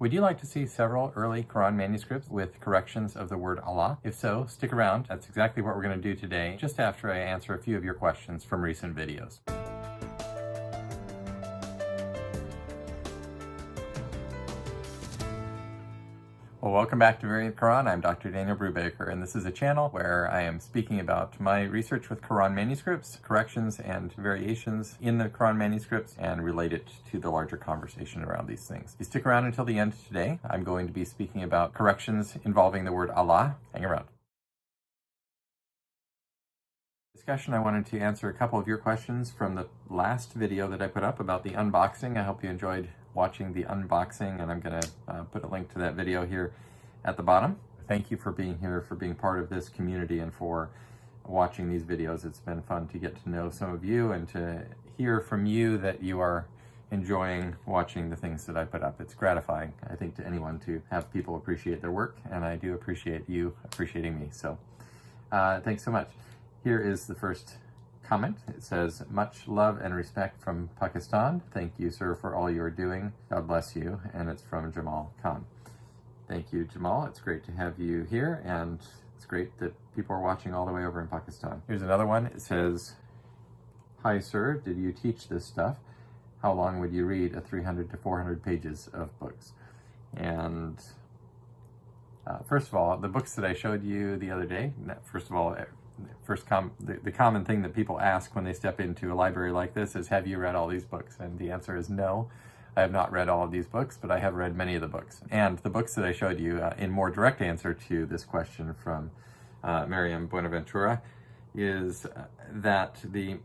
Would you like to see several early Quran manuscripts with corrections of the word Allah? If so, stick around. That's exactly what we're going to do today, just after I answer a few of your questions from recent videos. Well, welcome back to Variant Quran. I'm Dr. Daniel Brubaker, and this is a channel where I am speaking about my research with Quran manuscripts, corrections and variations in the Quran manuscripts, and relate it to the larger conversation around these things. If you stick around until the end today, I'm going to be speaking about corrections involving the word Allah. Hang around. Discussion, I wanted to answer a couple of your questions from the last video that I put up about the unboxing. I hope you enjoyed watching the unboxing, and I'm going to put a link to that video here at the bottom. Thank you for being here, for being part of this community, and for watching these videos. It's been fun to get to know some of you and to hear from you that you are enjoying watching the things that I put up. It's gratifying, I think, to anyone to have people appreciate their work, and I do appreciate you appreciating me. So thanks so much. Here is the first comment. It says, much love and respect from Pakistan. Thank you, sir, for all you're doing. God bless you. And it's from Jamal Khan. Thank you, Jamal. It's great to have you here, and it's great that people are watching all the way over in Pakistan. Here's another one. It says, hi, sir. Did you teach this stuff? How long would you read a 300 to 400 pages of books? And first of all, the books that I showed you the other day, first of all, the common thing that people ask when they step into a library like this is, have you read all these books? And the answer is no. I have not read all of these books, but I have read many of the books. And the books that I showed you in more direct answer to this question from Miriam Buenaventura is that the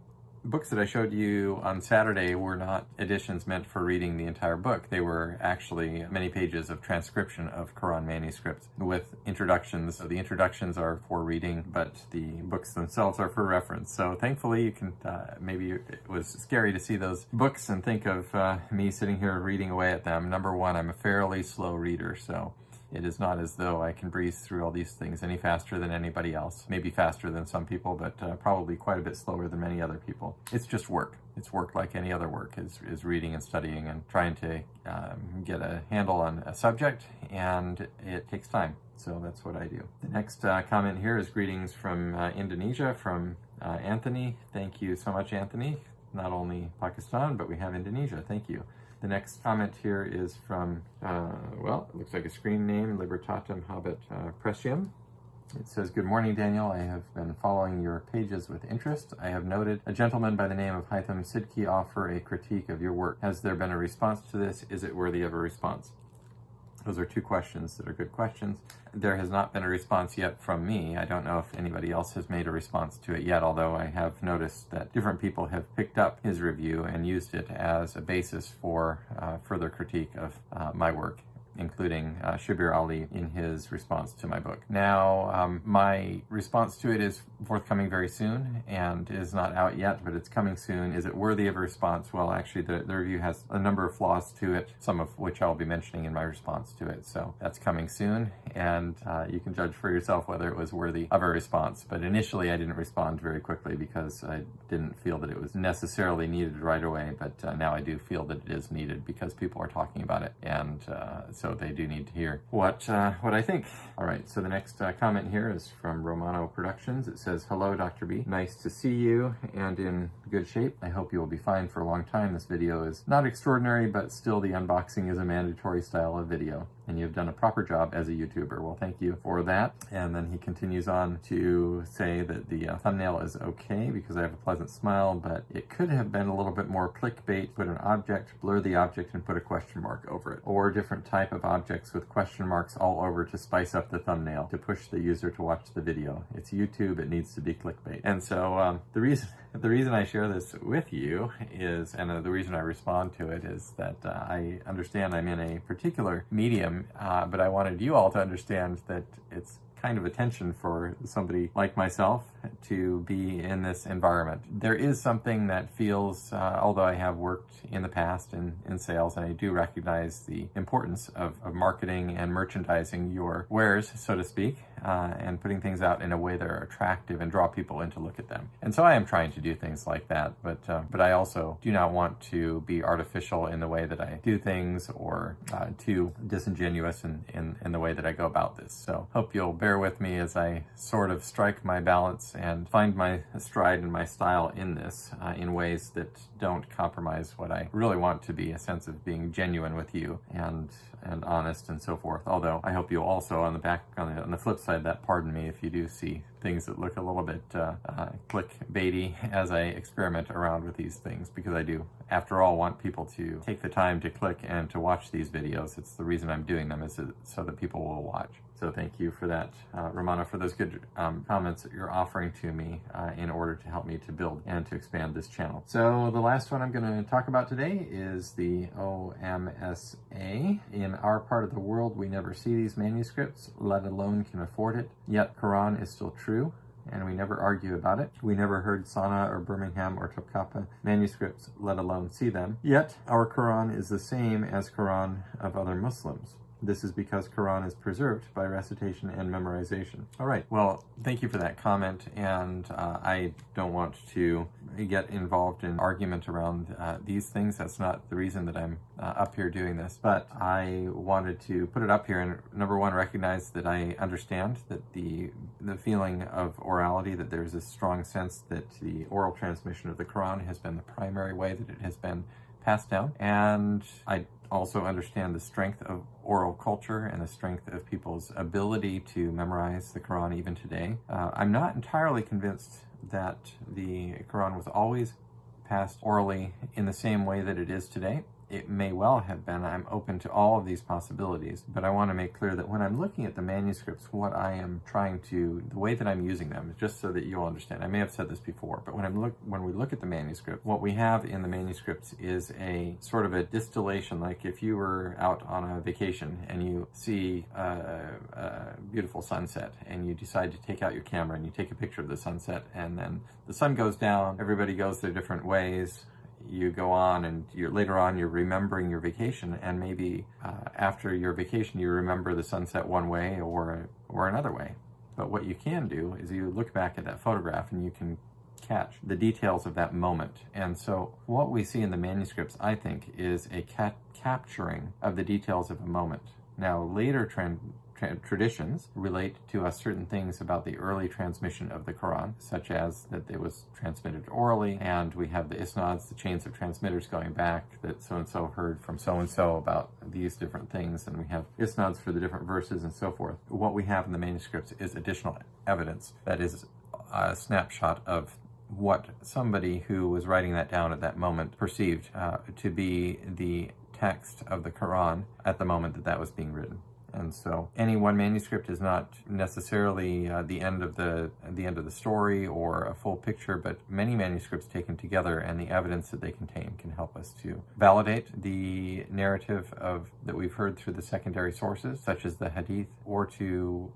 books that I showed you on Saturday were not editions meant for reading the entire book. They were actually many pages of transcription of Quran manuscripts with introductions. So the introductions are for reading, but the books themselves are for reference. So thankfully you can, maybe it was scary to see those books and think of me sitting here reading away at them. Number one, I'm a fairly slow reader, so it is not as though I can breeze through all these things any faster than anybody else. Maybe faster than some people, but probably quite a bit slower than many other people. It's just work. It's work like any other work, is reading and studying and trying to get a handle on a subject, and it takes time. So that's what I do. The next comment here is greetings from Indonesia, from Anthony. Thank you so much, Anthony. Not only Pakistan, but we have Indonesia. Thank you. The next comment here is from, well, it looks like a screen name, Libertatem Habet Precium. It says, good morning, Daniel. I have been following your pages with interest. I have noted a gentleman by the name of Haitham Sidki offer a critique of your work. Has there been a response to this? Is it worthy of a response? Those are two questions that are good questions. There has not been a response yet from me. I don't know if anybody else has made a response to it yet, although I have noticed that different people have picked up his review and used it as a basis for further critique of my work, including Shabir Ali in his response to my book. Now, my response to it is forthcoming very soon and is not out yet, but it's coming soon. Is it worthy of a response? Well, actually, the review has a number of flaws to it, some of which I'll be mentioning in my response to it. So that's coming soon, and you can judge for yourself whether it was worthy of a response. But initially, I didn't respond very quickly because I didn't feel that it was necessarily needed right away, but now I do feel that it is needed because people are talking about it, and so they do need to hear what I think. All right, so the next comment here is from Romano Productions. It says, hello, Dr. B. Nice to see you and in good shape. I hope you will be fine for a long time. This video is not extraordinary, but still the unboxing is a mandatory style of video, and you've done a proper job as a YouTuber. Well, thank you for that. And then he continues on to say that the thumbnail is okay because I have a pleasant smile, but it could have been a little bit more clickbait. Put an object, blur the object, and put a question mark over it, or a different type of objects with question marks all over to spice up the thumbnail to push the user to watch the video. It's YouTube, it needs to be clickbait. And so the reason I share this with you is, and the reason I respond to it is that I understand I'm in a particular medium, but I wanted you all to understand that it's kind of attention for somebody like myself to be in this environment. There is something that feels, although I have worked in the past in sales, and I do recognize the importance of marketing and merchandising your wares, so to speak, and putting things out in a way that are attractive and draw people in to look at them. And so I am trying to do things like that, but I also do not want to be artificial in the way that I do things, or too disingenuous in the way that I go about this. So hope you'll bear with me as I sort of strike my balance and find my stride and my style in this in ways that don't compromise what I really want to be, a sense of being genuine with you and honest and so forth. Although I hope you'll also, on the flip side, that pardon me if you do see things that look a little bit clickbaity as I experiment around with these things, because I do, after all, want people to take the time to click and to watch these videos. It's the reason I'm doing them, is so that people will watch. So thank you for that, Romana, for those good comments that you're offering to me in order to help me to build and to expand this channel. So the last one I'm going to talk about today is the OMSA. In our part of the world, we never see these manuscripts, let alone can afford it. Yet Quran is still true, and we never argue about it. We never heard Sana or Birmingham or Topkapi manuscripts, let alone see them. Yet our Quran is the same as Quran of other Muslims. This is because Quran is preserved by recitation and memorization. All right, well, thank you for that comment, and I don't want to get involved in argument around these things. That's not the reason that I'm up here doing this, but I wanted to put it up here and, number one, recognize that I understand that the feeling of orality, that there's a strong sense that the oral transmission of the Quran has been the primary way that it has been passed down, and I also understand the strength of oral culture and the strength of people's ability to memorize the Quran even today. I'm not entirely convinced that the Quran was always passed orally in the same way that it is today. It may well have been. I'm open to all of these possibilities, but I want to make clear that when I'm looking at the manuscripts, what I am trying to, the way that I'm using them, just so that you'll understand. I may have said this before, but when we look at the manuscript, what we have in the manuscripts is a sort of a distillation. Like if you were out on a vacation and you see a beautiful sunset and you decide to take out your camera and you take a picture of the sunset, and then the sun goes down, everybody goes their different ways. You go on, and later on you're remembering your vacation, and maybe after your vacation you remember the sunset one way or another way. But what you can do is you look back at that photograph and you can catch the details of that moment. And so what we see in the manuscripts, I think, is a capturing of the details of a moment. Now, later traditions relate to us certain things about the early transmission of the Quran, such as that it was transmitted orally, and we have the isnads, the chains of transmitters going back, that so-and-so heard from so-and-so about these different things, and we have isnads for the different verses and so forth. What we have in the manuscripts is additional evidence that is a snapshot of what somebody who was writing that down at that moment perceived to be the text of the Quran at the moment that that was being written. And so any one manuscript is not necessarily the end of the story or a full picture, but many manuscripts taken together and the evidence that they contain can help us to validate the narrative that we've heard through the secondary sources, such as the Hadith, or to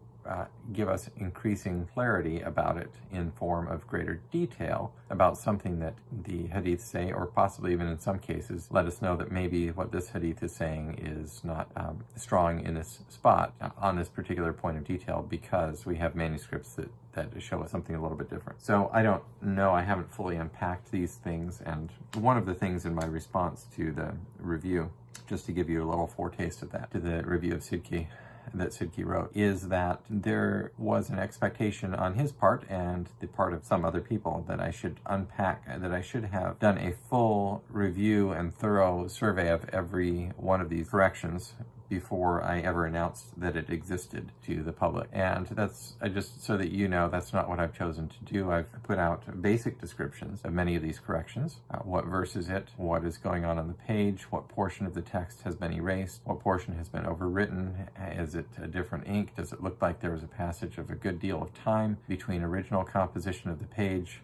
give us increasing clarity about it in form of greater detail about something that the Hadiths say, or possibly even in some cases let us know that maybe what this Hadith is saying is not strong in this spot on this particular point of detail, because we have manuscripts that show us something a little bit different. So I don't know, I haven't fully unpacked these things, and one of the things in my response to the review, just to give you a little foretaste of that, to the review of Sidki, that Sidki wrote, is that there was an expectation on his part and the part of some other people that I should unpack, that I should have done a full review and thorough survey of every one of these corrections before I ever announced that it existed to the public. And that's, just so that you know, that's not what I've chosen to do. I've put out basic descriptions of many of these corrections. What verse is it? What is going on the page? What portion of the text has been erased? What portion has been overwritten? Is it a different ink? Does it look like there was a passage of a good deal of time between original composition of the page,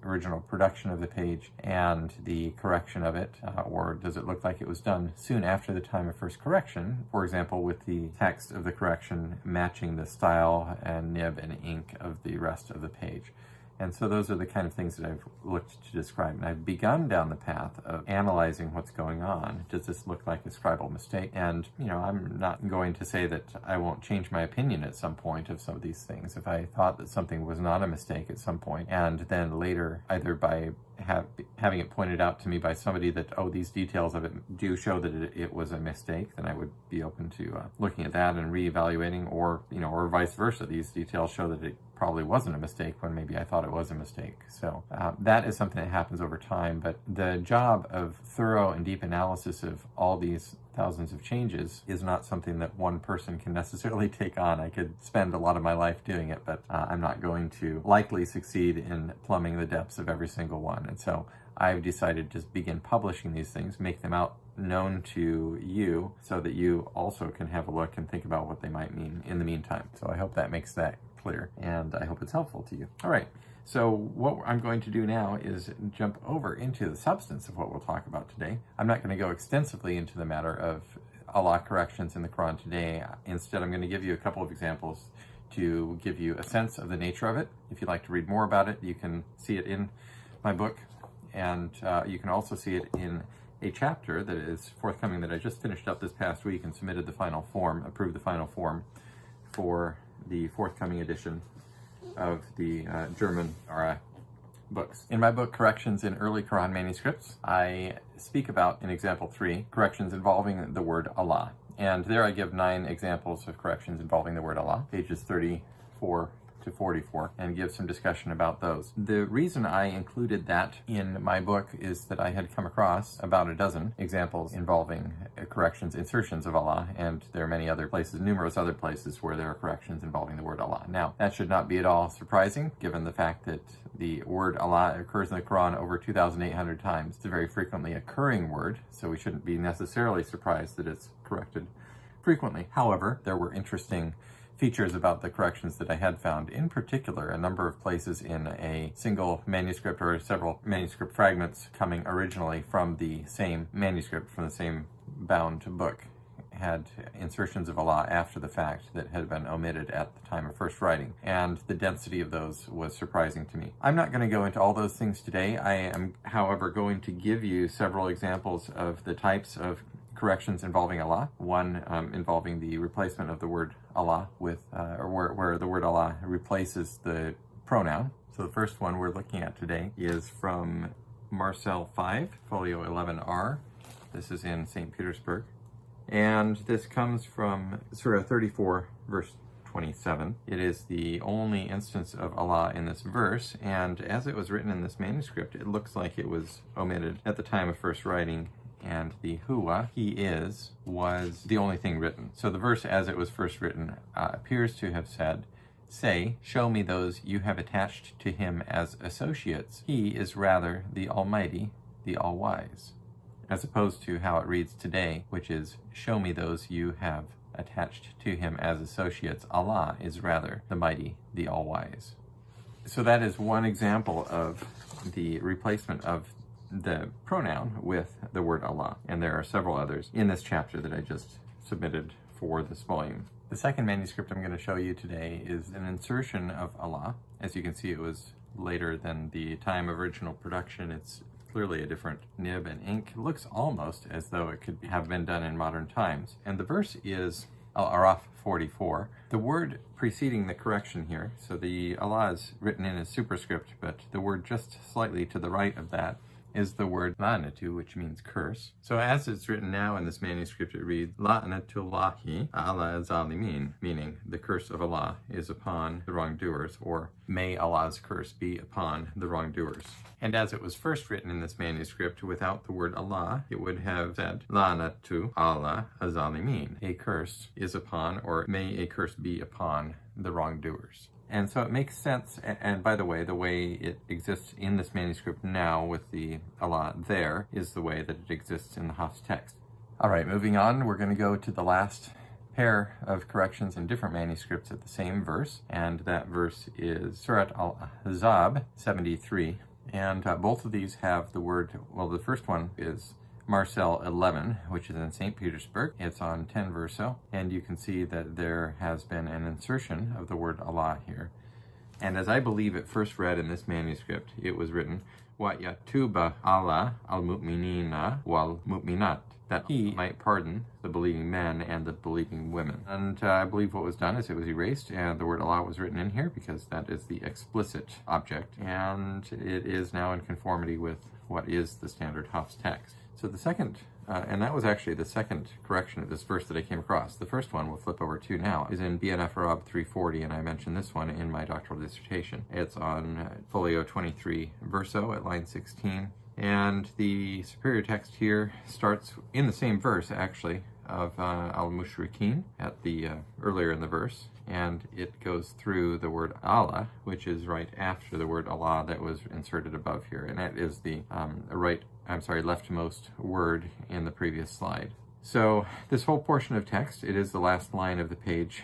original production of the page, and the correction of it? Or does it look like it was done soon after the time of first correction? For example, with the text of the correction matching the style and nib and ink of the rest of the page. And so those are the kind of things that I've looked to describe. And I've begun down the path of analyzing what's going on. Does this look like a scribal mistake? And, you know, I'm not going to say that I won't change my opinion at some point of some of these things. If I thought that something was not a mistake at some point, and then later, either by having it pointed out to me by somebody that, oh, these details of it do show that it was a mistake, then I would be open to looking at that and reevaluating, or, you know, or vice versa. These details show that it probably wasn't a mistake when maybe I thought it was a mistake. So that is something that happens over time, but the job of thorough and deep analysis of all these thousands of changes is not something that one person can necessarily take on. I could spend a lot of my life doing it, but I'm not going to likely succeed in plumbing the depths of every single one. And so I've decided to just begin publishing these things, make them out known to you so that you also can have a look and think about what they might mean in the meantime. So I hope that makes that clear, and I hope it's helpful to you. All right, so what I'm going to do now is jump over into the substance of what we'll talk about today. I'm not going to go extensively into the matter of Allah corrections in the Quran today. Instead, I'm going to give you a couple of examples to give you a sense of the nature of it. If you'd like to read more about it, you can see it in my book, and you can also see it in a chapter that is forthcoming that I just finished up this past week and submitted the final form, approved the final form for the forthcoming edition of the German books. In my book, Corrections in Early Quran Manuscripts, I speak about, in example 3, corrections involving the word Allah. And there I give 9 examples of corrections involving the word Allah, pages 34 to 44, and give some discussion about those. The reason I included that in my book is that I had come across about a dozen examples involving corrections, insertions of Allah, and there are many other places, numerous other places where there are corrections involving the word Allah. Now, that should not be at all surprising, given the fact that the word Allah occurs in the Quran over 2,800 times. It's a very frequently occurring word, so we shouldn't be necessarily surprised that it's corrected frequently. However, there were interesting features about the corrections that I had found, in particular a number of places in a single manuscript or several manuscript fragments coming originally from the same manuscript, from the same bound book, had insertions of Allah after the fact that had been omitted at the time of first writing, and the density of those was surprising to me. I'm not going to go into all those things today. I am, however, going to give you several examples of the types of corrections involving Allah. One involving the replacement of the word Allah with, where the word Allah replaces the pronoun. So the first one we're looking at today is from Marcel 5, folio 11R. This is in St. Petersburg. And this comes from Surah 34, verse 27. It is the only instance of Allah in this verse, and as it was written in this manuscript, it looks like it was omitted at the time of first writing, and the huwa, he is, was the only thing written. So the verse as it was first written appears to have said, "Say, show me those you have attached to him as associates. He is rather the Almighty, the All-Wise." As opposed to how it reads today, which is, "Show me those you have attached to him as associates. Allah is rather the Mighty, the All-Wise." So that is one example of the replacement of the pronoun with the word Allah, and there are several others in this chapter that I just submitted for this volume. The second manuscript I'm going to show you today is an insertion of Allah. As you can see, it was later than the time of original production. It's clearly a different nib and ink. It looks almost as though it could have been done in modern times. And the verse is Al-Araf 44. The word preceding the correction here, so the Allah is written in a superscript, but the word just slightly to the right of that is the word la'natu, which means curse. So as it's written now in this manuscript, it reads la'natullahi ala zalimin, meaning the curse of Allah is upon the wrongdoers, or may Allah's curse be upon the wrongdoers. And as it was first written in this manuscript without the word Allah, it would have said la'natu ala azalimin, a curse is upon, or may a curse be upon the wrongdoers. And so it makes sense, and by the way it exists in this manuscript now with the Allah there is the way that it exists in the Hafs text. All right, moving on, we're going to go to the last pair of corrections in different manuscripts at the same verse, and that verse is Surat Al-Ahzab 73, and both of these have the word, well, the first one is Marcel 11, which is in St. Petersburg. It's on 10 verso, and you can see that there has been an insertion of the word Allah here. And as I believe it first read in this manuscript, it was written, Wa yatuba Allah al-mu'minina wal-mu'minat, that he might pardon the believing men and the believing women. And I believe what was done is it was erased and the word Allah was written in here because that is the explicit object, and it is now in conformity with what is the standard Hafs text. So the second, and that was actually the second correction of this verse that I came across. The first one we'll flip over to now is in BNF Arab 340, and I mentioned this one in my doctoral dissertation. It's on folio 23 verso at line 16. And the superior text here starts in the same verse, actually, of al-mushrikeen at the earlier in the verse, and it goes through the word Allah, which is right after the word Allah that was inserted above here, and that is the leftmost word in the previous slide. So this whole portion of text, it is the last line of the page,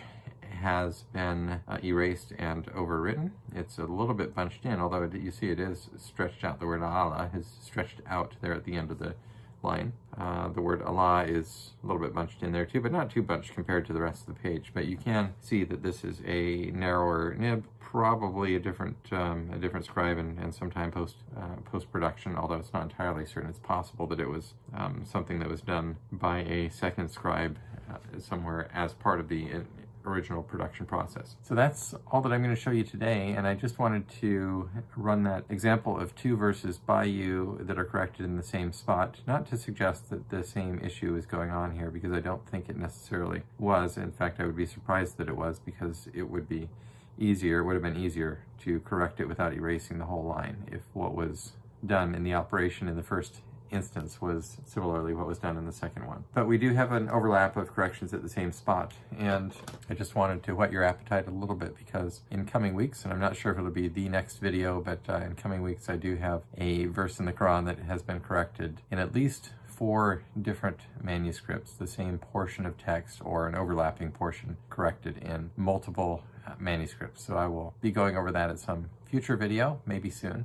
has been erased and overwritten. It's a little bit bunched in, although you see it is stretched out. The word Allah is stretched out there at the end of the line. The word Allah is a little bit bunched in there too, but not too bunched compared to the rest of the page. But you can see that this is a narrower nib, probably a different scribe and sometime post-production, although it's not entirely certain. It's possible that it was something that was done by a second scribe somewhere as part of the original production process. So that's all that I'm going to show you today, and I just wanted to run that example of two verses by you that are corrected in the same spot, not to suggest that the same issue is going on here, because I don't think it necessarily was. In fact, I would be surprised that it was, because it would be easier, it would have been easier to correct it without erasing the whole line if what was done in the operation in the first instance was similarly what was done in the second one. But we do have an overlap of corrections at the same spot, and I just wanted to whet your appetite a little bit, because in coming weeks, and I'm not sure if it'll be the next video, but in coming weeks I do have a verse in the Quran that has been corrected in at least 4 different manuscripts, the same portion of text or an overlapping portion corrected in multiple manuscripts. So I will be going over that at some future video, maybe soon.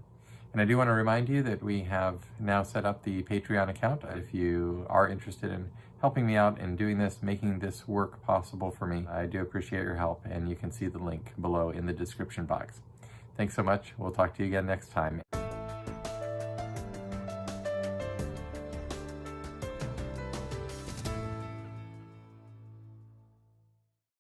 And I do want to remind you that we have now set up the Patreon account. If you are interested in helping me out in doing this, making this work possible for me, I do appreciate your help, and you can see the link below in the description box. Thanks so much. We'll talk to you again next time.